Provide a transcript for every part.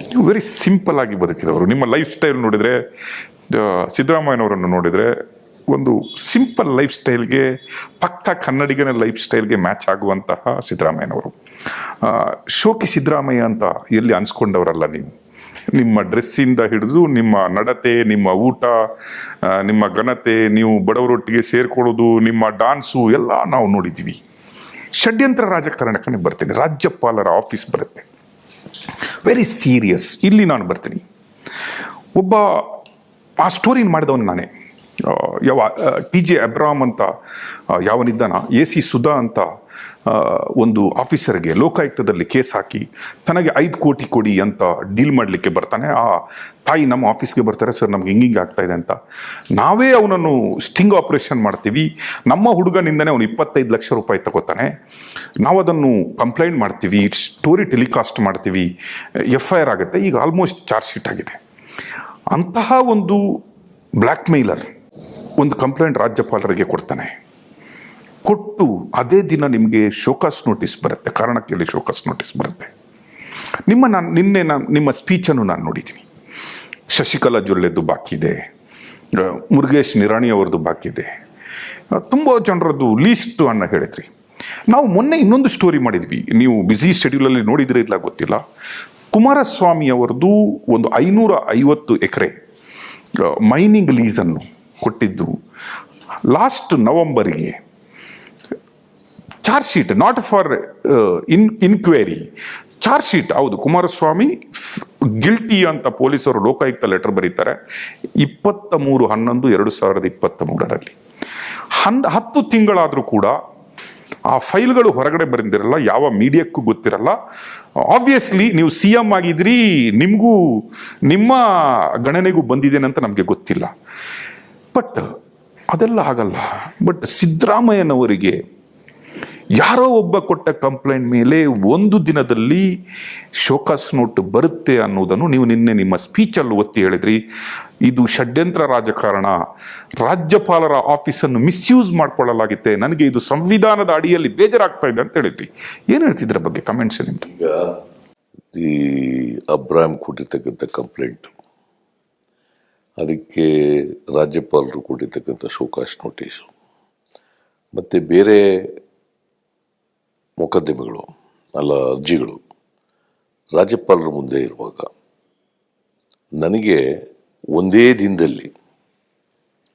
ನೀವು very simple ಆಗಿ ಬದುಕಿದವರು. ನಿಮ್ಮ ಲೈಫ್ ಸ್ಟೈಲ್ ನೋಡಿದರೆ, ಸಿದ್ದರಾಮಯ್ಯನವರನ್ನು ನೋಡಿದರೆ ಒಂದು ಸಿಂಪಲ್ ಲೈಫ್ ಸ್ಟೈಲ್ಗೆ, ಪಕ್ಕ ಕನ್ನಡಿಗನ ಲೈಫ್ ಸ್ಟೈಲ್ಗೆ ಮ್ಯಾಚ್ ಆಗುವಂತಹ ಸಿದ್ದರಾಮಯ್ಯನವರು. ಶೋಕಿ ಸಿದ್ದರಾಮಯ್ಯ ಅಂತ ಎಲ್ಲಿ ಅನ್ಸ್ಕೊಂಡವರಲ್ಲ ನೀವು. ನಿಮ್ಮ ಡ್ರೆಸ್ಸಿಂದ ಹಿಡಿದು ನಿಮ್ಮ ನಡತೆ, ನಿಮ್ಮ ಊಟ, ನಿಮ್ಮ ಘನತೆ, ನೀವು ಬಡವರೊಟ್ಟಿಗೆ ಸೇರ್ಕೊಳ್ಳೋದು, ನಿಮ್ಮ ಡಾನ್ಸು ಎಲ್ಲ ನಾವು ನೋಡಿದ್ದೀವಿ. ಷಡ್ಯಂತ್ರ ರಾಜಕಾರಣಕ್ಕೆ ನೀವು ಬರ್ತೀನಿ. ರಾಜ್ಯಪಾಲರ ಆಫೀಸ್ ಬರುತ್ತೆ, ವೆರಿ ಸೀರಿಯಸ್. ಇಲ್ಲಿ ನಾನು ಬರ್ತೀನಿ, ಒಬ್ಬ ಆ ಸ್ಟೋರಿನ ಮಾಡಿದವನು ನಾನೇ. ಯಾವ TJ ಅಬ್ರಾಮ್ ಅಂತ ಯಾವನಿದ್ದಾನ, AC ಸುಧಾ ಅಂತ ಒಂದು ಆಫೀಸರ್ಗೆ ಲೋಕಾಯುಕ್ತದಲ್ಲಿ ಕೇಸ್ ಹಾಕಿ ತನಗೆ 5 ಕೋಟಿ ಕೊಡಿ ಅಂತ ಡೀಲ್ ಮಾಡಲಿಕ್ಕೆ ಬರ್ತಾನೆ. ಆ ತಾಯಿ ನಮ್ಮ ಆಫೀಸ್ಗೆ ಬರ್ತಾರೆ, ಸರ್ ನಮ್ಗೆ ಹಿಂಗಿಂಗೆ ಆಗ್ತಾ ಇದೆ ಅಂತ. ನಾವೇ ಅವನನ್ನು ಸ್ಟಿಂಗ್ ಆಪರೇಷನ್ ಮಾಡ್ತೀವಿ. ನಮ್ಮ ಹುಡುಗನಿಂದನೇ ಅವನು 25 ಲಕ್ಷ ರೂಪಾಯಿ ತಗೋತಾನೆ. ನಾವು ಅದನ್ನು ಕಂಪ್ಲೇಂಟ್ ಮಾಡ್ತೀವಿ, ಸ್ಟೋರಿ ಟೆಲಿಕಾಸ್ಟ್ ಮಾಡ್ತೀವಿ, FIR ಆಗುತ್ತೆ. ಈಗ ಆಲ್ಮೋಸ್ಟ್ ಚಾರ್ಜ್ ಶೀಟ್ ಆಗಿದೆ. ಅಂತಹ ಒಂದು ಬ್ಲ್ಯಾಕ್ ಮೇಲರ್ ಒಂದು ಕಂಪ್ಲೇಂಟ್ ರಾಜ್ಯಪಾಲರಿಗೆ ಕೊಡ್ತಾನೆ. ಕೊಟ್ಟು ಅದೇ ದಿನ ನಿಮಗೆ ಶೋಕಾಸ್ ನೋಟಿಸ್ ಬರುತ್ತೆ, ಕಾರಣ ಕೇಳಿ ಶೋಕಾಸ್ ನೋಟಿಸ್ ಬರುತ್ತೆ. ನಿನ್ನೆ ನಿಮ್ಮ ಸ್ಪೀಚನ್ನು ನಾನು ನೋಡಿದ್ದೀನಿ. ಶಶಿಕಲಾ ಜೊಲ್ಲೆದ್ದು ಬಾಕಿ ಇದೆ, ಮುರುಗೇಶ್ ನಿರಾಣಿ ಅವ್ರದ್ದು ಬಾಕಿ ಇದೆ, ತುಂಬ ಜನರದ್ದು ಲೀಸ್ಟ್ ಅನ್ನ ಹೇಳಿದ್ರಿ. ನಾವು ಮೊನ್ನೆ ಇನ್ನೊಂದು ಸ್ಟೋರಿ ಮಾಡಿದ್ವಿ, ನೀವು ಬ್ಯುಸಿ ಶೆಡ್ಯೂಲಲ್ಲಿ ನೋಡಿದ್ರೆ ಇಲ್ಲ ಗೊತ್ತಿಲ್ಲ. ಕುಮಾರಸ್ವಾಮಿ ಅವರದ್ದು ಒಂದು 550 ಎಕರೆ ಮೈನಿಂಗ್ ಲೀಸನ್ನು ಕೊಟ್ಟಿದ್ದು ಲಾಸ್ಟ್ ನವೆಂಬರ್ಗೆ. Charge sheet, not for inquiry, charge sheet. ಹೌದು, ಕುಮಾರಸ್ವಾಮಿ ಗಿಲ್ಟಿ ಅಂತ ಪೊಲೀಸರು ಲೋಕಾಯುಕ್ತ ಲೆಟರ್ ಬರೀತಾರೆ 23/11/2023. 10 ತಿಂಗಳಾದರೂ ಕೂಡ ಆ ಫೈಲ್ಗಳು ಹೊರಗಡೆ ಬಂದಿರಲ್ಲ, ಯಾವ ಮೀಡಿಯಕ್ಕೂ ಗೊತ್ತಿರಲ್ಲ. ಆಬ್ವಿಯಸ್ಲಿ ನೀವು CM ಆಗಿದ್ರಿ, ನಿಮಗೂ ನಿಮ್ಮ ಗಣನೆಗೂ ಬಂದಿದ್ದೇನೆ ಅಂತ ನಮಗೆ ಗೊತ್ತಿಲ್ಲ. ಬಟ್ ಅದೆಲ್ಲ ಆಗಲ್ಲ. ಬಟ್ ಸಿದ್ದರಾಮಯ್ಯನವರಿಗೆ ಯಾರೋ ಒಬ್ಬ ಕೊಟ್ಟ ಕಂಪ್ಲೇಂಟ್ ಮೇಲೆ ಒಂದು ದಿನದಲ್ಲಿ ಶೋಕಾಸ್ ನೋಟ್ ಬರುತ್ತೆ ಅನ್ನೋದನ್ನು ನೀವು ನಿನ್ನೆ ನಿಮ್ಮ ಸ್ಪೀಚಲ್ಲಿ ಒತ್ತಿ ಹೇಳಿದ್ರಿ. ಇದು ಷಡ್ಯಂತ್ರ ರಾಜಕಾರಣ, ರಾಜ್ಯಪಾಲರ ಆಫೀಸನ್ನು ಮಿಸ್ಯೂಸ್ ಮಾಡ್ಕೊಳ್ಳಲಾಗಿದೆ, ನನಗೆ ಇದು ಸಂವಿಧಾನದ ಅಡಿಯಲ್ಲಿ ಬೇಜಾರಾಗ್ತಾ ಇದೆ ಅಂತ ಹೇಳಿದ್ರಿ. ಏನು ಹೇಳ್ತಿದ್ರ ಬಗ್ಗೆ ಕಮೆಂಟ್ಸ್ ನಿಮ್ದು? ಈಗ ಅಬ್ರಾಮ್ ಕೊಟ್ಟಿರ್ತಕ್ಕಂಥ ಕಂಪ್ಲೇಂಟ್, ಅದಕ್ಕೆ ರಾಜ್ಯಪಾಲರು ಕೊಟ್ಟಿರ್ತಕ್ಕಂಥ ಶೋಕಾಸ್ ನೋಟಿಸು, ಮತ್ತು ಬೇರೆ ಮೊಕದ್ದಮೆಗಳು ಅರ್ಜಿಗಳು ರಾಜ್ಯಪಾಲರ ಮುಂದೆ ಇರುವಾಗ ನನಗೆ ಒಂದೇ ದಿನದಲ್ಲಿ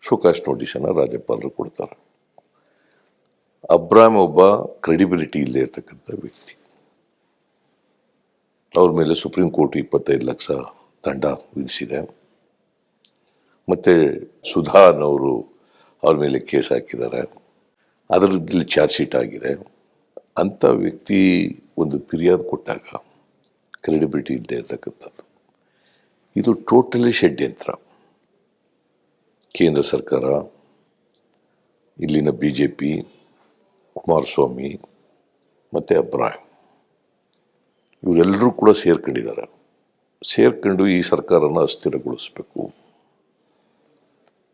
ಶೋಕಾಸ್ ನೋಟಿಸನ್ನು ರಾಜ್ಯಪಾಲರು ಕೊಡ್ತಾರೆ. ಅಬ್ರಾಮ್ ಒಬ್ಬ ಕ್ರೆಡಿಬಿಲಿಟಿ ಇಲ್ಲದೆ ಇರತಕ್ಕಂಥ ವ್ಯಕ್ತಿ. ಅವ್ರ ಮೇಲೆ ಸುಪ್ರೀಂ ಕೋರ್ಟ್ 25 ಲಕ್ಷ ದಂಡ ವಿಧಿಸಿದೆ. ಮತ್ತು ಸುಧಾ ಅನ್ನೋರು ಅವ್ರ ಮೇಲೆ ಕೇಸ್ ಹಾಕಿದ್ದಾರೆ, ಅದರಲ್ಲಿ ಚಾರ್ಜ್ ಶೀಟ್ ಆಗಿದೆ. ಅಂಥ ವ್ಯಕ್ತಿ ಒಂದು ಫಿರ್ಯಾದು ಕೊಟ್ಟಾಗ ಕ್ರೆಡಿಬಿಲಿಟಿ ಇಲ್ಲದೆ ಇರತಕ್ಕಂಥದ್ದು, ಇದು ಟೋಟಲಿ ಷಡ್ಯಂತ್ರ. ಕೇಂದ್ರ ಸರ್ಕಾರ, ಇಲ್ಲಿನ BJP, ಕುಮಾರಸ್ವಾಮಿ ಮತ್ತು ಅಬ್ರಾಹಿಂ ಇವರೆಲ್ಲರೂ ಕೂಡ ಸೇರ್ಕೊಂಡು ಈ ಸರ್ಕಾರನ ಅಸ್ಥಿರಗೊಳಿಸಬೇಕು.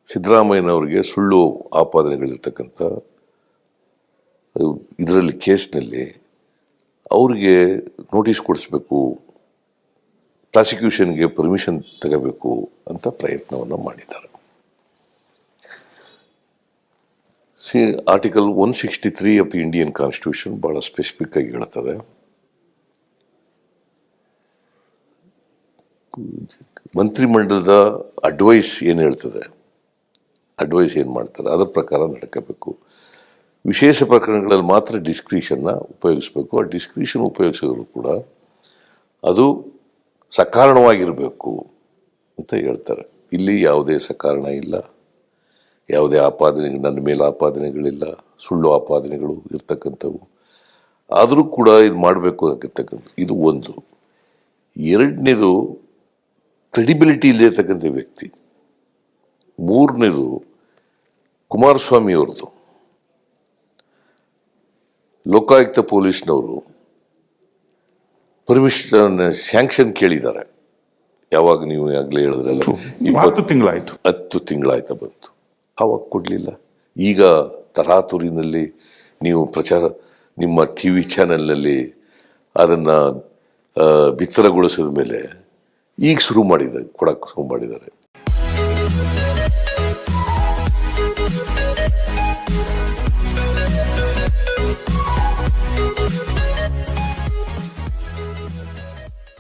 ಸಿದ್ದರಾಮಯ್ಯನವರಿಗೆ ಸುಳ್ಳು ಆಪಾದನೆಗಳಿರ್ತಕ್ಕಂಥ ಇದರಲ್ಲಿ ಕೇಸ್ನಲ್ಲಿ ಅವ್ರಿಗೆ ನೋಟಿಸ್ ಕೊಡಿಸ್ಬೇಕು, ಪ್ರಾಸಿಕ್ಯೂಷನ್ಗೆ ಪರ್ಮಿಷನ್ ತಗೋಬೇಕು ಅಂತ ಪ್ರಯತ್ನವನ್ನು ಮಾಡಿದ್ದಾರೆ. Article 163 of the Indian constitution ಭಾಳ ಸ್ಪೆಸಿಫಿಕ್ ಆಗಿ ಹೇಳ್ತದೆ, ಮಂತ್ರಿಮಂಡಲದ ಅಡ್ವೈಸ್ ಏನು ಹೇಳ್ತದೆ, ಅಡ್ವೈಸ್ ಏನು ಮಾಡ್ತಾರೆ ಅದರ ಪ್ರಕಾರ ನಡ್ಕೋಬೇಕು. ವಿಶೇಷ ಪ್ರಕರಣಗಳಲ್ಲಿ ಮಾತ್ರ ಡಿಸ್ಕ್ರಿಷನ್ನ ಉಪಯೋಗಿಸ್ಬೇಕು. ಆ ಡಿಸ್ಕ್ರಿಷನ್ ಉಪಯೋಗಿಸಿದ್ರು ಕೂಡ ಅದು ಸಕಾರಣವಾಗಿರಬೇಕು ಅಂತ ಹೇಳ್ತಾರೆ. ಇಲ್ಲಿ ಯಾವುದೇ ಸಕಾರಣ ಇಲ್ಲ, ಯಾವುದೇ ನನ್ನ ಮೇಲೆ ಆಪಾದನೆಗಳಿಲ್ಲ, ಸುಳ್ಳು ಆಪಾದನೆಗಳು ಇರ್ತಕ್ಕಂಥವು. ಆದರೂ ಕೂಡ ಇದು ಮಾಡಬೇಕು ಆಗಿರ್ತಕ್ಕಂಥ ಇದು ಒಂದು. ಎರಡನೇದು ಕ್ರೆಡಿಬಿಲಿಟಿ ಇಲ್ಲದಿರ್ತಕ್ಕಂಥ ವ್ಯಕ್ತಿ. ಮೂರನೇದು ಕುಮಾರಸ್ವಾಮಿ ಅವ್ರದ್ದು. ಲೋಕಾಯುಕ್ತ ಪೊಲೀಸ್ನವರು ಪರ್ಮಿಷನ್ ಸ್ಯಾಂಕ್ಷನ್ ಕೇಳಿದ್ದಾರೆ. ಯಾವಾಗ ನೀವು ಆಗಲೇ ಹೇಳಿದ್ರಲ್ಲ 20 ತಿಂಗಳಾಯಿತು, 10 ತಿಂಗಳಾಯ್ತಾ ಬಂತು, ಆವಾಗ ಕೊಡಲಿಲ್ಲ. ಈಗ ತರಾತುರಿನಲ್ಲಿ ನೀವು ನಿಮ್ಮ TV ಚಾನೆಲ್ನಲ್ಲಿ ಅದನ್ನು ಬಿತ್ತರಗೊಳಿಸಿದ ಮೇಲೆ ಈಗ ಕೊಡಕ್ಕೆ ಶುರು ಮಾಡಿದ್ದಾರೆ.